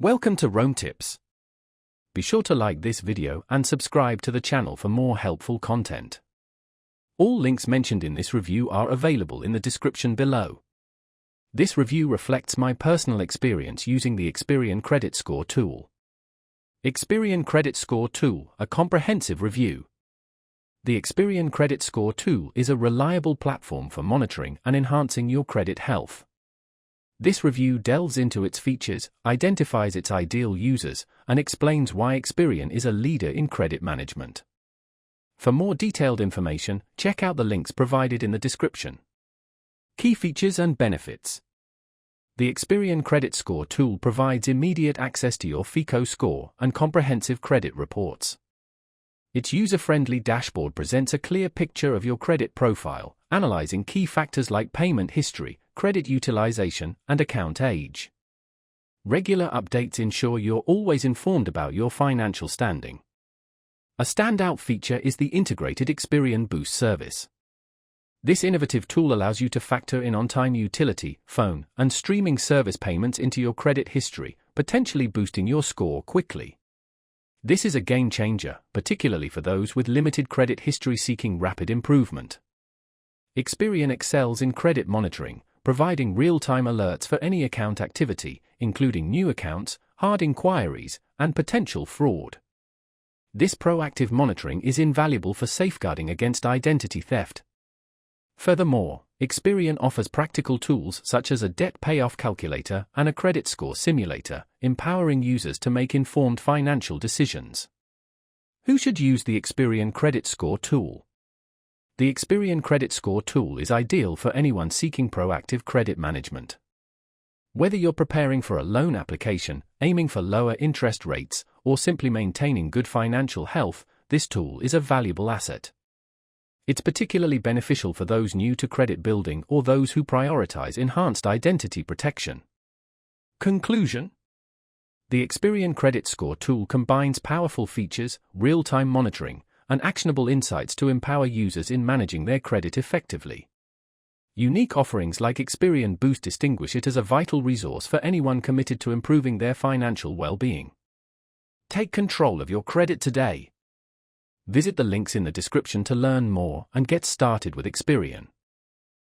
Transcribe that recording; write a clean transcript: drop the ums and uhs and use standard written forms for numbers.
Welcome to Rome Tips. Be sure to like this video and subscribe to the channel for more helpful content. All links mentioned in this review are available in the description below. This review reflects my personal experience using the Experian Credit Score tool. Experian Credit Score Tool, a comprehensive review. The Experian Credit Score tool is a reliable platform for monitoring and enhancing your credit health. This review delves into its features, identifies its ideal users, and explains why Experian is a leader in credit management. For more detailed information, check out the links provided in the description. Key features and benefits. The Experian Credit Score tool provides immediate access to your FICO score and comprehensive credit reports. Its user-friendly dashboard presents a clear picture of your credit profile, analyzing key factors like payment history, credit utilization, and account age. Regular updates ensure you're always informed about your financial standing. A standout feature is the integrated Experian Boost service. This innovative tool allows you to factor in on-time utility, phone, and streaming service payments into your credit history, potentially boosting your score quickly. This is a game changer, particularly for those with limited credit history seeking rapid improvement. Experian excels in credit monitoring, providing real-time alerts for any account activity, including new accounts, hard inquiries, and potential fraud. This proactive monitoring is invaluable for safeguarding against identity theft. Furthermore, Experian offers practical tools such as a debt payoff calculator and a credit score simulator, empowering users to make informed financial decisions. Who should use the Experian Credit Score tool? The Experian Credit Score tool is ideal for anyone seeking proactive credit management. Whether you're preparing for a loan application, aiming for lower interest rates, or simply maintaining good financial health, this tool is a valuable asset. It's particularly beneficial for those new to credit building or those who prioritize enhanced identity protection. Conclusion: the Experian Credit Score tool combines powerful features, real-time monitoring, and actionable insights to empower users in managing their credit effectively. Unique offerings like Experian Boost distinguish it as a vital resource for anyone committed to improving their financial well-being. Take control of your credit today. Visit the links in the description to learn more and get started with Experian.